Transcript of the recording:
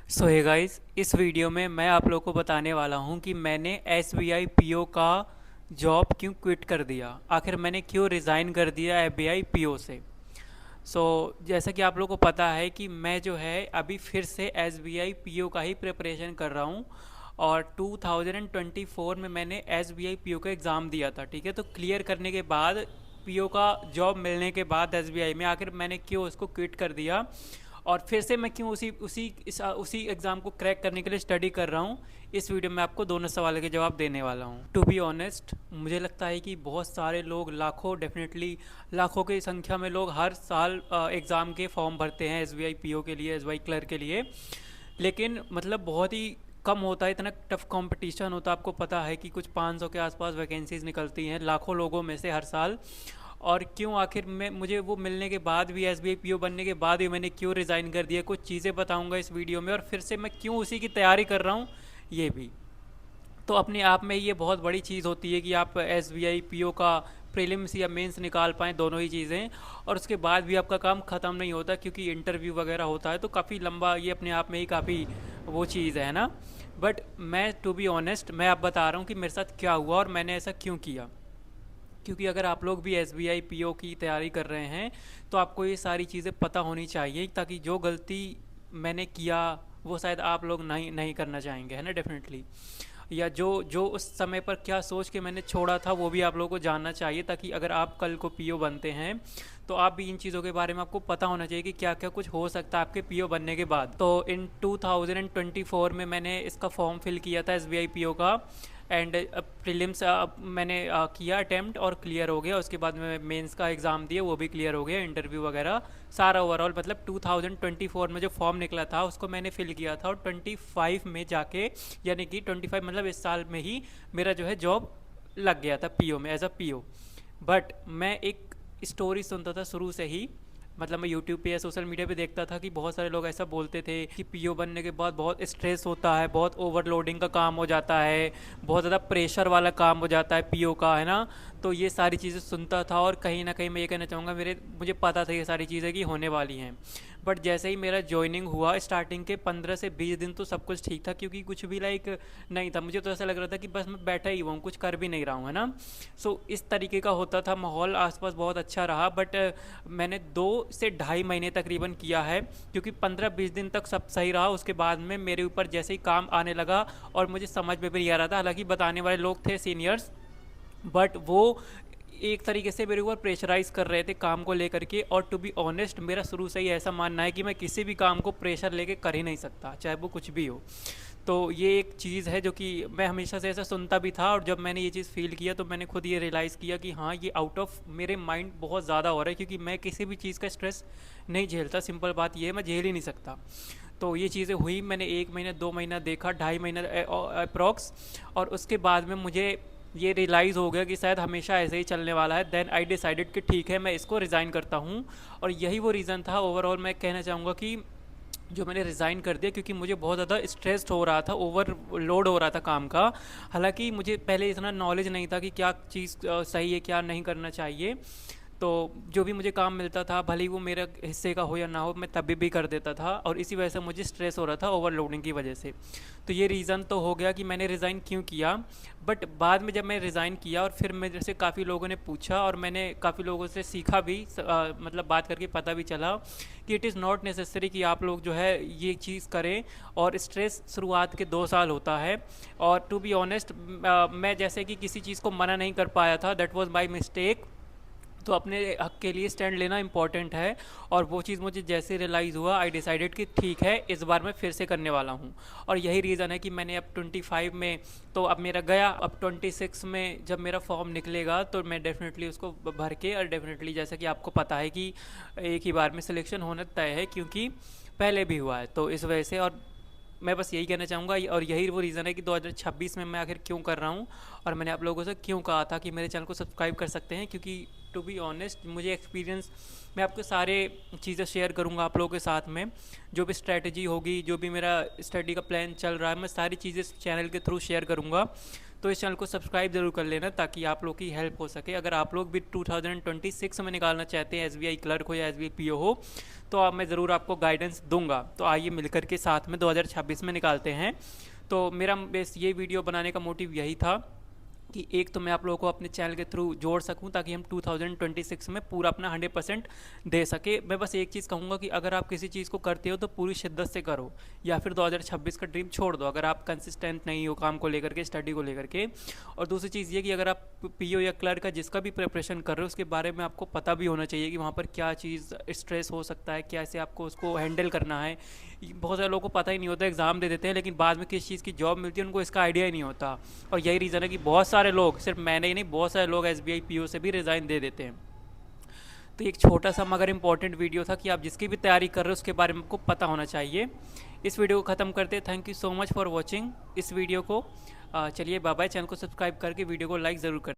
सो hey guys, इस video में मैं आप लोगों को बताने वाला हूं कि मैंने SBI PO का जॉब क्यों क्विट कर दिया। आखिर मैंने क्यों रिज़ाइन कर दिया SBI PO से। जैसा कि आप लोगों को पता है कि मैं जो है अभी फिर से SBI PO का ही प्रिपरेशन कर रहा हूं। और 2024 में मैंने SBI PO का एग्ज़ाम दिया था, ठीक है। तो क्लियर करने के बाद PO का जॉब मिलने के बाद SBI में आखिर मैंने क्यों उसको क्विट कर दिया और फिर से मैं क्यों उसी एग्ज़ाम को क्रैक करने के लिए स्टडी कर रहा हूँ। इस वीडियो में आपको दोनों सवालों के जवाब देने वाला हूँ। टू बी ऑनेस्ट, मुझे लगता है कि बहुत सारे लोग, लाखों, डेफिनेटली लाखों की संख्या में लोग हर साल एग्ज़ाम के फॉर्म भरते हैं SBI PO के लिए, SBI क्लर्क के लिए। लेकिन मतलब बहुत ही कम होता है, इतना टफ कंपटीशन होता है। आपको पता है कि कुछ 500 के आसपास वैकेंसीज निकलती हैं लाखों लोगों में से हर साल। और क्यों आखिर मैं मुझे वो मिलने के बाद भी, SBI PO बनने के बाद भी मैंने क्यों रिज़ाइन कर दिया, कुछ चीज़ें बताऊंगा इस वीडियो में। और फिर से मैं क्यों उसी की तैयारी कर रहा हूँ, ये भी। तो अपने आप में ये बहुत बड़ी चीज़ होती है कि आप SBI PO का प्रीलिम्स या मेंस निकाल पाएँ, दोनों ही चीज़ें। और उसके बाद भी आपका काम ख़त्म नहीं होता, क्योंकि इंटरव्यू वगैरह होता है, तो काफ़ी लंबा ये अपने आप में ही काफ़ी वो चीज़ है ना। बट मैं, टू बी ऑनेस्ट, मैं आप बता रहा हूँ कि मेरे साथ क्या हुआ और मैंने ऐसा क्यों किया। क्योंकि अगर आप लोग भी SBI PO की तैयारी कर रहे हैं तो आपको ये सारी चीज़ें पता होनी चाहिए, ताकि जो गलती मैंने किया वो शायद आप लोग नहीं नहीं करना चाहेंगे, है ना, डेफिनेटली। या जो जो उस समय पर क्या सोच के मैंने छोड़ा था वो भी आप लोगों को जानना चाहिए, ताकि अगर आप कल को PO बनते हैं तो आप भी इन चीज़ों के बारे में आपको पता होना चाहिए कि क्या क्या कुछ हो सकता है आपके PO बनने के बाद। तो इन 2024 में मैंने इसका फॉर्म फिल किया था SBI PO का। एंड प्रीलिम्स मैंने किया अटेम्प्ट और क्लियर हो गया। उसके बाद मैं मेंस का एग्ज़ाम दिया, वो भी क्लियर हो गया, इंटरव्यू वगैरह सारा ओवरऑल। मतलब 2024 में जो फॉर्म निकला था उसको मैंने फिल किया था, और 25 में जाके, यानी कि 25 मतलब इस साल में ही मेरा जो है जॉब लग गया था PO में, एज अ PO। बट मैं एक स्टोरी सुनता था शुरू से ही। मतलब मैं यूट्यूब पे या सोशल मीडिया पे देखता था कि बहुत सारे लोग ऐसा बोलते थे कि PO बनने के बाद बहुत स्ट्रेस होता है, बहुत ओवरलोडिंग का काम हो जाता है, बहुत ज़्यादा प्रेशर वाला काम हो जाता है PO का, है ना। तो ये सारी चीज़ें सुनता था, और कहीं ना कहीं मैं ये कहना चाहूँगा, मुझे पता था ये सारी चीज़ें कि होने वाली हैं। बट जैसे ही मेरा ज्वाइनिंग हुआ, स्टार्टिंग के 15 से 20 दिन तो सब कुछ ठीक था, क्योंकि कुछ भी लाइक नहीं था। मुझे तो ऐसा लग रहा था कि बस मैं बैठा ही हुआ हूँ, कुछ कर भी नहीं रहा हूँ, है ना। इस तरीके का होता था माहौल, आसपास बहुत अच्छा रहा। बट मैंने 2 से ढाई महीने तकरीबन किया है, क्योंकि 15-20 दिन तक सब सही रहा। उसके बाद में मेरे ऊपर जैसे ही काम आने लगा और मुझे समझ में भी नहीं आ रहा था, हालांकि बताने वाले लोग थे सीनियर्स, बट वो एक तरीके से मेरे ऊपर प्रेशराइज कर रहे थे काम को लेकर के। और टू बी ऑनेस्ट, मेरा शुरू से ही ऐसा मानना है कि मैं किसी भी काम को प्रेशर लेके कर ही नहीं सकता, चाहे वो कुछ भी हो। तो ये एक चीज़ है जो कि मैं हमेशा से ऐसा सुनता भी था, और जब मैंने ये चीज़ फील किया तो मैंने खुद ये रियलाइज़ किया कि हाँ, ये आउट ऑफ मेरे माइंड बहुत ज़्यादा हो रहा है, क्योंकि मैं किसी भी चीज़ का स्ट्रेस नहीं झेलता। सिंपल बात ये है, मैं झेल ही नहीं सकता। तो ये चीज़ें हुई, मैंने 1 महीना 2 महीना देखा, 2.5 महीना अप्रॉक्स। और उसके बाद में मुझे ये रियलाइज़ हो गया कि शायद हमेशा ऐसे ही चलने वाला है। देन आई डिसाइडेड कि ठीक है, मैं इसको रिज़ाइन करता हूँ। और यही वो रीज़न था। ओवरऑल मैं कहना चाहूँगा कि जो मैंने रिज़ाइन कर दिया, क्योंकि मुझे बहुत ज़्यादा स्ट्रेस्ड हो रहा था, ओवरलोड हो रहा था काम का। हालांकि मुझे पहले इतना नॉलेज नहीं था कि क्या चीज़ सही है, क्या नहीं करना चाहिए। तो जो भी मुझे काम मिलता था, भले ही वो मेरे हिस्से का हो या ना हो, मैं तभी भी कर देता था, और इसी वजह से मुझे स्ट्रेस हो रहा था ओवरलोडिंग की वजह से। तो ये रीज़न तो हो गया कि मैंने रिज़ाइन क्यों किया। बट बाद में जब मैं रिज़ाइन किया और फिर मेरे से काफ़ी लोगों ने पूछा, और मैंने काफ़ी लोगों से सीखा भी, मतलब बात करके पता भी चला कि इट इज़ नॉट नेसेसरी कि आप लोग जो है ये चीज़ करें। और स्ट्रेस शुरुआत के 2 साल होता है। और टू बी ऑनेस्ट, मैं जैसे कि किसी चीज़ को मना नहीं कर पाया था, दैट वॉज माई मिस्टेक। तो अपने हक के लिए स्टैंड लेना इंपॉर्टेंट है। और वो चीज़ मुझे जैसे रियलाइज़ हुआ, आई डिसाइडेड कि ठीक है, इस बार मैं फिर से करने वाला हूँ। और यही रीज़न है कि मैंने अब 25 में तो अब मेरा गया, अब 26 में जब मेरा फॉर्म निकलेगा तो मैं डेफिनेटली उसको भर के, और डेफिनेटली जैसा कि आपको पता है कि एक ही बार में सिलेक्शन होना तय है, क्योंकि पहले भी हुआ है, तो इस वजह से। और मैं बस यही कहना चाहूँगा, और यही वो रीज़न है कि 2026 में मैं आखिर क्यों कर रहा हूँ, और मैंने आप लोगों से क्यों कहा था कि मेरे चैनल को सब्सक्राइब कर सकते हैं। क्योंकि टू बी ऑनेस्ट, मुझे एक्सपीरियंस, मैं आपको सारे चीज़ें शेयर करूँगा आप लोगों के साथ में। जो भी स्ट्रैटेजी होगी, जो भी मेरा स्टडी का प्लान चल रहा है, मैं सारी चीज़ें इस चैनल के थ्रू शेयर करूँगा। तो इस चैनल को सब्सक्राइब जरूर कर लेना ताकि आप लोग की हेल्प हो सके। अगर आप लोग भी 2026 में निकालना चाहते हैं SBI क्लर्क हो या SBI PO हो, तो मैं ज़रूर आपको गाइडेंस दूंगा। तो आइए मिलकर के साथ में 2026 में निकालते हैं। तो मेरा बेस ये वीडियो बनाने का मोटिव यही था कि एक तो मैं आप लोगों को अपने चैनल के थ्रू जोड़ सकूं ताकि हम 2026 में पूरा अपना 100% दे सके। मैं बस एक चीज़ कहूँगा कि अगर आप किसी चीज़ को करते हो तो पूरी शिद्दत से करो, या फिर 2026 का ड्रीम छोड़ दो अगर आप कंसिस्टेंट नहीं हो काम को लेकर के, स्टडी को लेकर के। और दूसरी चीज़ ये कि अगर आप PO या क्लर्क का जिसका भी प्रिपरेशन कर रहे हो उसके बारे में आपको पता भी होना चाहिए कि वहाँ पर क्या चीज़ स्ट्रेस हो सकता है, कैसे आपको उसको हैंडल करना है। बहुत सारे लोगों को पता ही नहीं होता, एग्ज़ाम दे देते हैं लेकिन बाद में किस चीज़ की जॉब मिलती है उनको इसका आइडिया ही नहीं होता। और यही रीज़न है कि बहुत सारे लोग, सिर्फ मैंने ही नहीं, बहुत सारे लोग SBI PO से भी रिज़ाइन दे देते हैं। तो एक छोटा सा मगर इम्पॉर्टेंट वीडियो था कि आप जिसकी भी तैयारी कर रहे हो उसके बारे में आपको पता होना चाहिए। इस वीडियो को ख़त्म करते हैं। Thank you so much for watching इस वीडियो को। चलिए बाय बाय। चैनल को सब्सक्राइब करके वीडियो को लाइक ज़रूर करें।